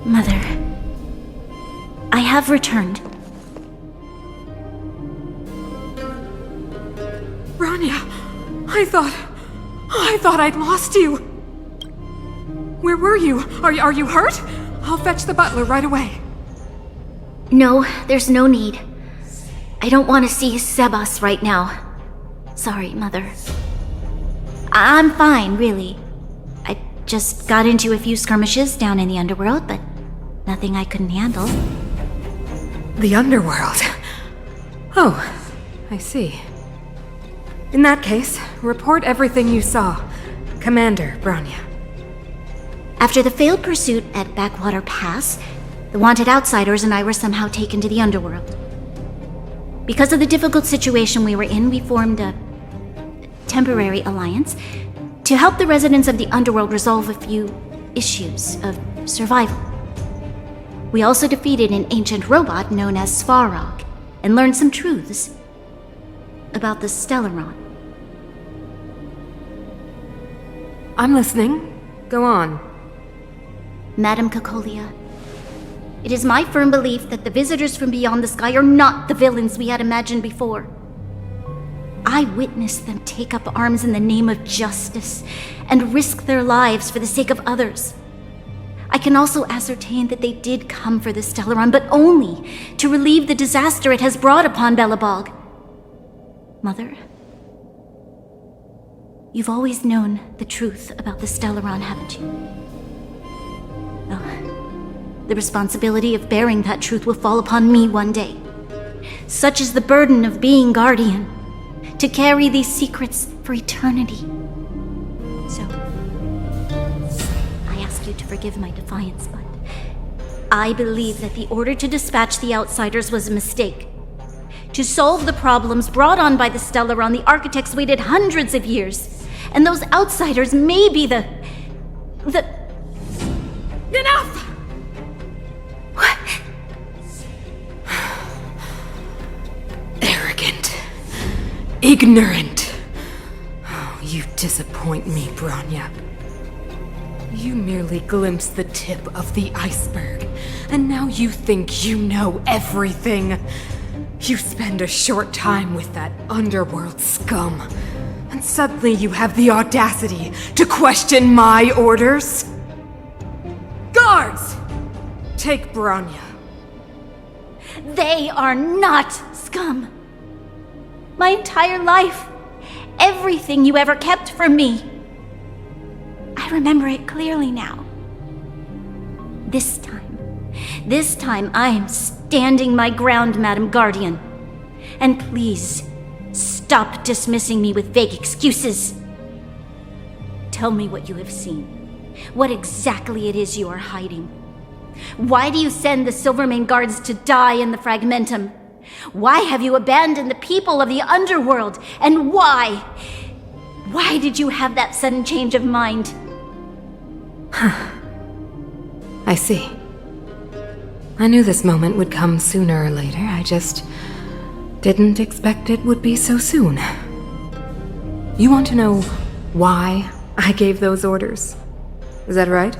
Mother, I have returned. Rania, I thought I'd lost you. Where were you? Are you hurt? I'll fetch the butler right away. No, there's no need. I don't want to see Sebas right now. Sorry, Mother. I'm fine, really. I just got into a few skirmishes down in the underworld, but nothing I couldn't handle. The underworld? Oh, I see. In that case, report everything you saw. Commander Branya. After the failed pursuit at Backwater Pass, the wanted outsiders and I were somehow taken to the underworld. Because of the difficult situation we were in, we formed a temporary alliance to help the residents of the underworld resolve a few issues of survival. We also defeated an ancient robot known as Svarog and learned some truths about the Stellaron. I'm listening. Go on. Madam Kekolia, it is my firm belief that the visitors from beyond the sky are not the villains we had imagined before. I witnessed them take up arms in the name of justice and risk their lives for the sake of others. I can also ascertain that they did come for the Stellaron, but only to relieve the disaster it has brought upon Belobog. Mother, you've always known the truth about the Stellaron, haven't you? Oh, the responsibility of bearing that truth will fall upon me one day. Such is the burden of being Guardian, to carry these secrets for eternity. So, I ask you to forgive my defiance, but I believe that the order to dispatch the outsiders was a mistake. To solve the problems brought on by the Stellaron, the architects waited hundreds of years, and those outsiders may be the... Enough! What? Arrogant. Ignorant. Oh, you disappoint me, Branya. You merely glimpsed the tip of the iceberg, and now you think you know everything. You spend a short time with that underworld scum, and suddenly you have the audacity to question my orders? Guards! Take Branya. They are not scum. My entire life, everything you ever kept from me. I remember it clearly now. This time I am standing my ground, Madam Guardian. And please, stop dismissing me with vague excuses. Tell me what you have seen. What exactly it is you are hiding. Why do you send the Silvermane guards to die in the Fragmentum? Why have you abandoned the people of the underworld? And why? Why did you have that sudden change of mind? I see. I knew this moment would come sooner or later. I just didn't expect it would be so soon. You want to know why I gave those orders? Is that right?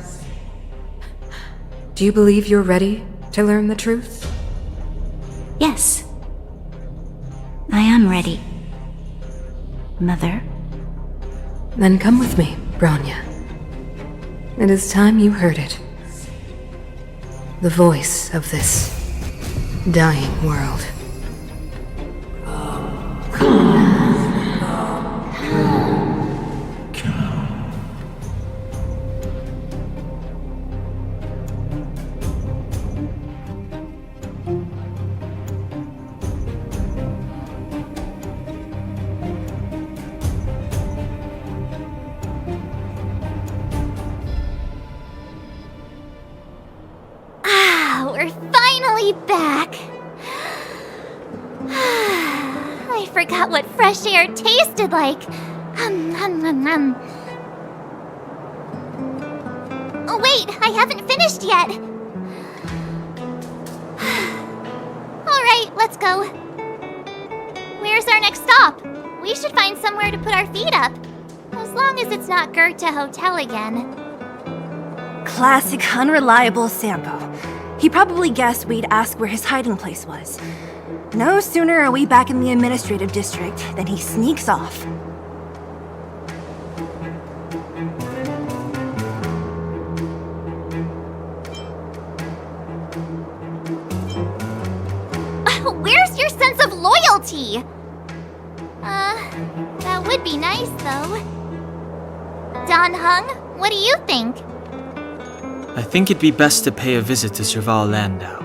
Do you believe you're ready to learn the truth? Yes. I am ready. Mother? Then come with me, Branya. It is time you heard it. The voice of this dying world. We're finally back! I forgot what fresh air tasted like. Oh wait, I haven't finished yet! Alright, let's go. Where's our next stop? We should find somewhere to put our feet up. As long as it's not Goethe Hotel again. classic unreliable Sampo. He probably guessed we'd ask where his hiding place was. No sooner are we back in the administrative district than he sneaks off. Where's your sense of loyalty? That would be nice, though. Don Hung, what do you think? I think it'd be best to pay a visit to Serval Landau.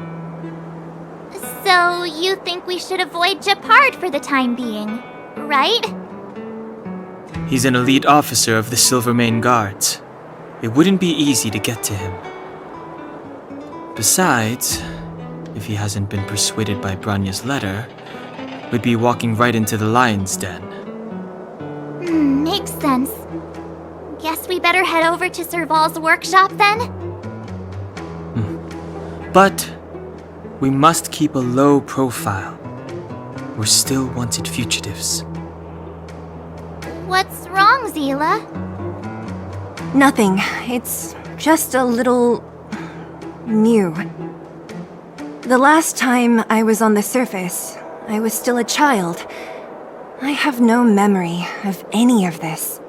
So, you think we should avoid Japard for the time being, right? He's an elite officer of the Silvermane Guards. It wouldn't be easy to get to him. Besides, if he hasn't been persuaded by Branya's letter, we'd be walking right into the lion's den. Makes sense. Guess we better head over to Serval's workshop then? But we must keep a low profile. We're still wanted fugitives. What's wrong, Zila? Nothing. It's just a little... new. The last time I was on the surface, I was still a child. I have no memory of any of this.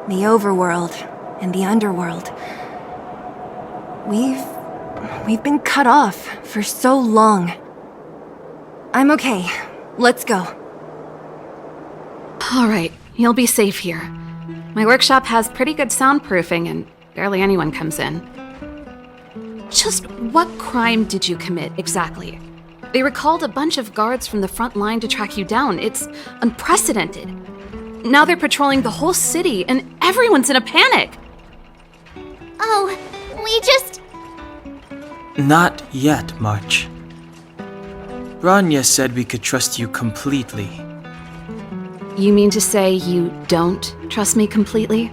The overworld and the underworld. We've been cut off for so long. I'm okay. Let's go. All right, you'll be safe here. My workshop has pretty good soundproofing and barely anyone comes in. Just what crime did you commit exactly? They recalled a bunch of guards from the front line to track you down. It's unprecedented. Now they're patrolling the whole city and everyone's in a panic. Oh, we just... Not yet, March. Branya said we could trust you completely. You mean to say you don't trust me completely?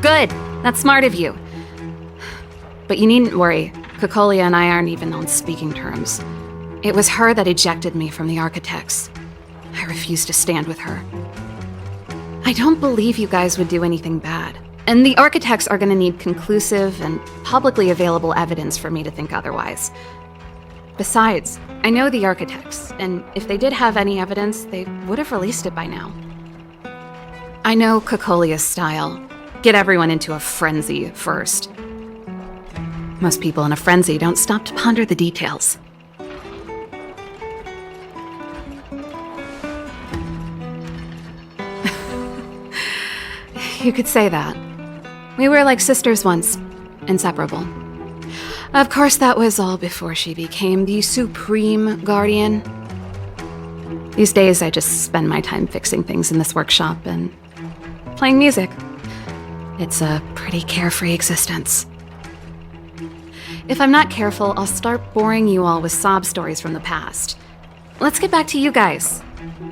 Good. That's smart of you. But you needn't worry. Kokolia and I aren't even on speaking terms. It was her that ejected me from the Architects. I refused to stand with her. I don't believe you guys would do anything bad. And the Architects are going to need conclusive and publicly available evidence for me to think otherwise. Besides, I know the Architects, and if they did have any evidence, they would have released it by now. I know Kokolia's style. Get everyone into a frenzy first. Most people in a frenzy don't stop to ponder the details. You could say that. We were like sisters once, inseparable. Of course, that was all before she became the Supreme Guardian. These days, I just spend my time fixing things in this workshop and playing music. It's a pretty carefree existence. If I'm not careful, I'll start boring you all with sob stories from the past. Let's get back to you guys.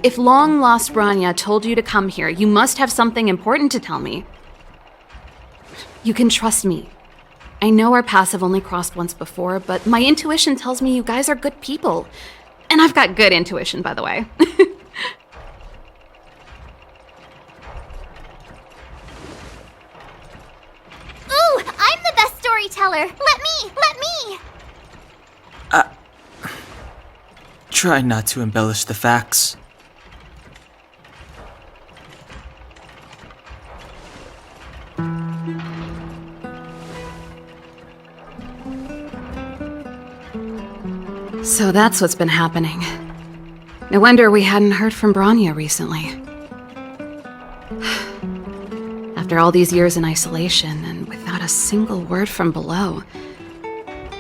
If long-lost Branya told you to come here, you must have something important to tell me. You can trust me. I know our paths have only crossed once before, but my intuition tells me you guys are good people. And I've got good intuition, by the way. Ooh, I'm the best storyteller! Let me! Try not to embellish the facts. So that's what's been happening. No wonder we hadn't heard from Branya recently. After all these years in isolation and without a single word from below,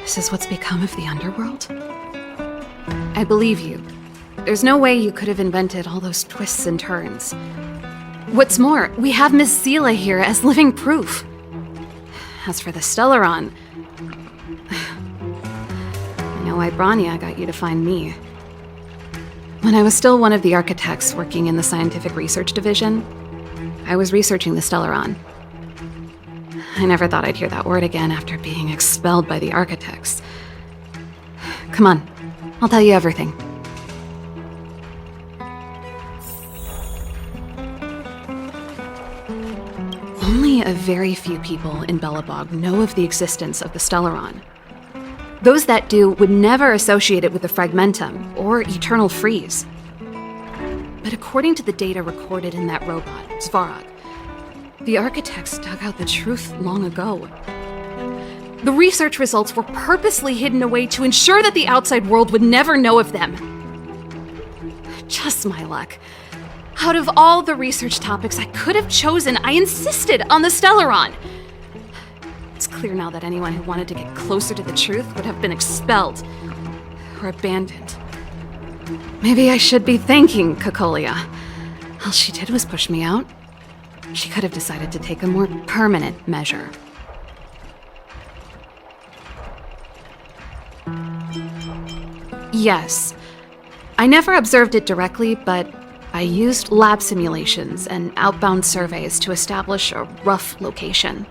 this is what's become of the underworld? I believe you. There's no way you could have invented all those twists and turns. What's more, we have Miss Zila here as living proof. As for the Stellaron, I know why Branya got you to find me. When I was still one of the Architects working in the Scientific Research Division, I was researching the Stellaron. I never thought I'd hear that word again after being expelled by the Architects. Come on, I'll tell you everything. Only a very few people in Belobog know of the existence of the Stellaron. Those that do would never associate it with the Fragmentum or Eternal Freeze. But according to the data recorded in that robot, Svarog, the architects dug out the truth long ago. The research results were purposely hidden away to ensure that the outside world would never know of them. Just my luck. Out of all the research topics I could have chosen, I insisted on the Stellaron. It's clear now that anyone who wanted to get closer to the truth would have been expelled or abandoned. Maybe I should be thanking Cocolia. All she did was push me out. She could have decided to take a more permanent measure. Yes. I never observed it directly, but I used lab simulations and outbound surveys to establish a rough location.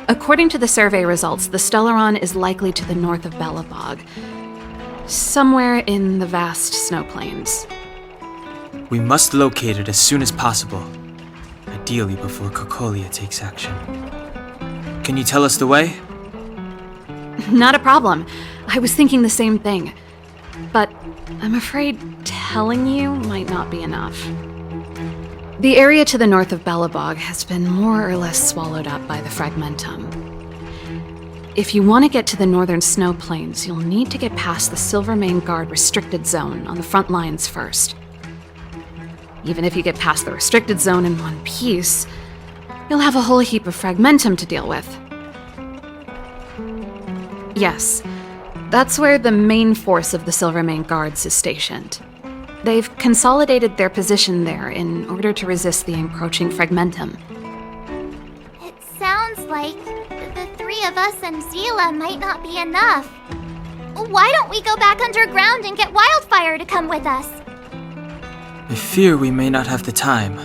According to the survey results, the Stellaron is likely to the north of Belobog, somewhere in the vast snow plains. We must locate it as soon as possible, ideally before Cocolia takes action. Can you tell us the way? Not a problem. I was thinking the same thing. But I'm afraid telling you might not be enough. The area to the north of Belobog has been more or less swallowed up by the Fragmentum. If you want to get to the northern snow plains, you'll need to get past the Silvermane Guard restricted zone on the front lines first. Even if you get past the restricted zone in one piece, you'll have a whole heap of Fragmentum to deal with. Yes, that's where the main force of the Silvermane Guards is stationed. They've consolidated their position there in order to resist the encroaching Fragmentum. It sounds like the three of us and Zila might not be enough. Why don't we go back underground and get Wildfire to come with us? I fear we may not have the time.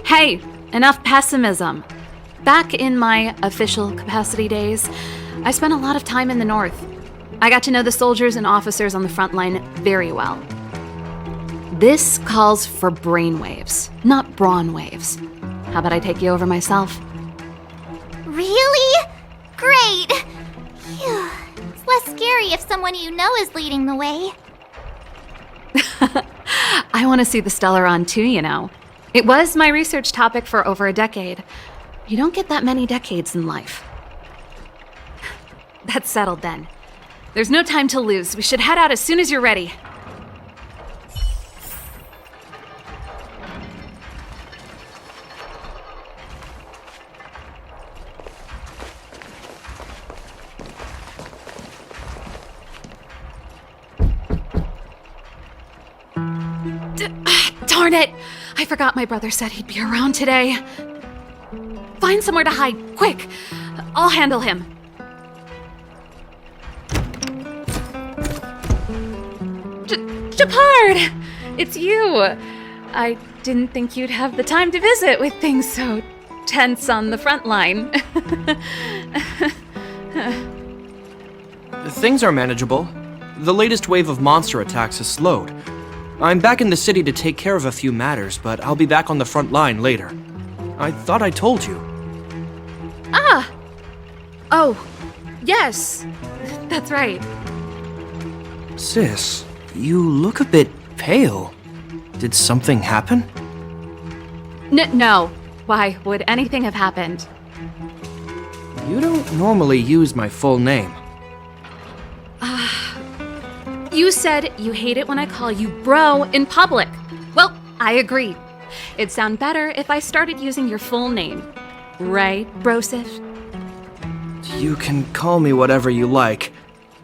Hey, enough pessimism. Back in my official capacity days, I spent a lot of time in the north. I got to know the soldiers and officers on the front line very well. This calls for brainwaves, not brawn waves. How about I take you over myself? Really? Great! Phew. It's less scary if someone you know is leading the way. I want to see the Stellaron too, you know. It was my research topic for over a decade. You don't get that many decades in life. That's settled then. There's no time to lose. We should head out as soon as you're ready. Darn it! I forgot my brother said he'd be around today. Find somewhere to hide, quick! I'll handle him. Japard! It's you! I didn't think you'd have the time to visit with things so tense on the front line. Things are manageable. The latest wave of monster attacks has slowed. I'm back in the city to take care of a few matters, but I'll be back on the front line later. I thought I told you. Ah! Oh, yes. That's right. Sis, you look a bit pale. Did something happen? No. Why would anything have happened? You don't normally use my full name. You said you hate it when I call you bro in public. Well, I agree. It'd sound better if I started using your full name. Right, Brosif? You can call me whatever you like.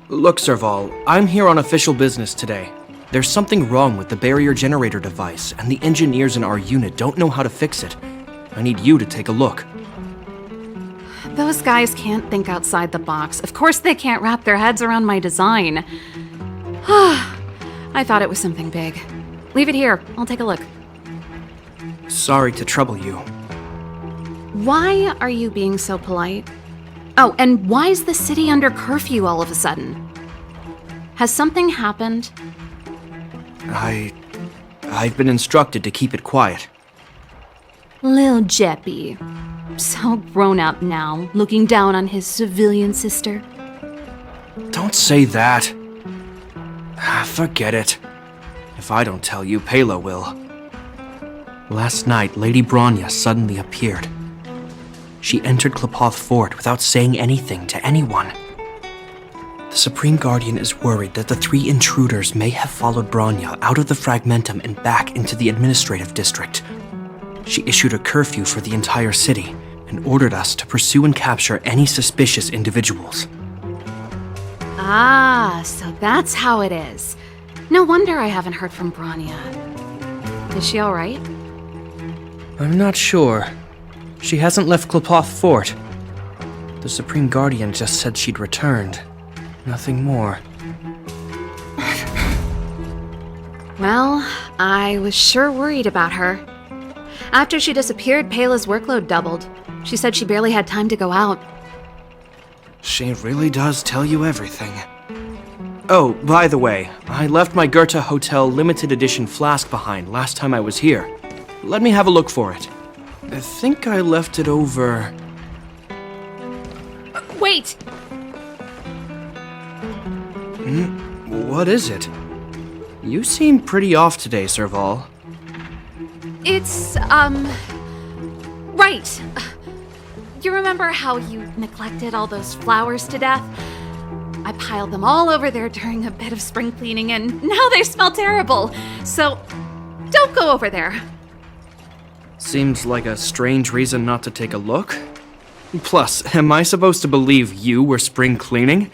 Look, Serval, I'm here on official business today. There's something wrong with the barrier generator device, and the engineers in our unit don't know how to fix it. I need you to take a look. Those guys can't think outside the box. Of course they can't wrap their heads around my design. I thought it was something big. Leave it here. I'll take a look. Sorry to trouble you. Why are you being so polite? Oh, and why is the city under curfew all of a sudden? Has something happened? I've been instructed to keep it quiet. Lil Jeppy. So grown up now, looking down on his civilian sister. Don't say that. Forget it. If I don't tell you, Pela will. Last night, Lady Bronya suddenly appeared. She entered Klapoth Fort without saying anything to anyone. The Supreme Guardian is worried that the 3 intruders may have followed Bronya out of the Fragmentum and back into the administrative district. She issued a curfew for the entire city and ordered us to pursue and capture any suspicious individuals. Ah, so that's how it is. No wonder I haven't heard from Bronya. Is she alright? I'm not sure. She hasn't left Klapoth Fort. The Supreme Guardian just said she'd returned. Nothing more. Well, I was sure worried about her. After she disappeared, Pela's workload doubled. She said she barely had time to go out. She really does tell you everything. Oh, by the way, I left my Goethe Hotel limited edition flask behind last time I was here. Let me have a look for it. I think I left it over... Wait! What is it? You seem pretty off today, Serval. It's, right. You remember how you neglected all those flowers to death? I piled them all over there during a bit of spring cleaning, and now they smell terrible. So, don't go over there. Seems like a strange reason not to take a look. Plus, am I supposed to believe you were spring cleaning?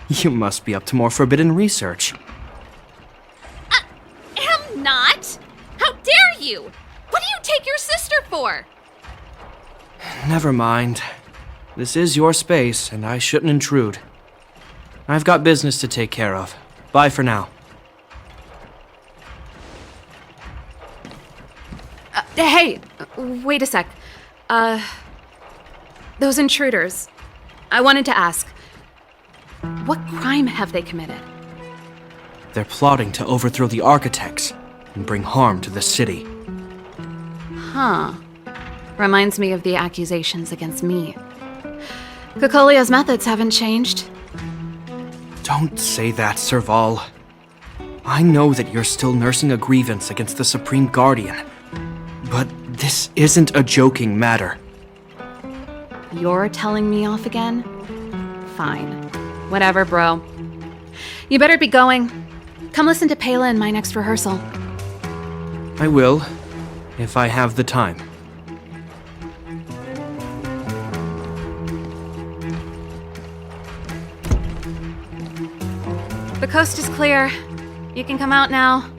You must be up to more forbidden research. Am not! How dare you! What do you take your sister for? Never mind. This is your space, and I shouldn't intrude. I've got business to take care of. Bye for now. Hey, wait a sec. Those intruders. I wanted to ask, what crime have they committed? They're plotting to overthrow the architects and bring harm to the city. Huh. Reminds me of the accusations against me. Kokolia's methods haven't changed. Don't say that, Serval. I know that you're still nursing a grievance against the Supreme Guardian, but this isn't a joking matter. You're telling me off again? Fine. Whatever, bro. You better be going. Come listen to Pela in my next rehearsal. I will, if I have the time. The coast is clear. You can come out now.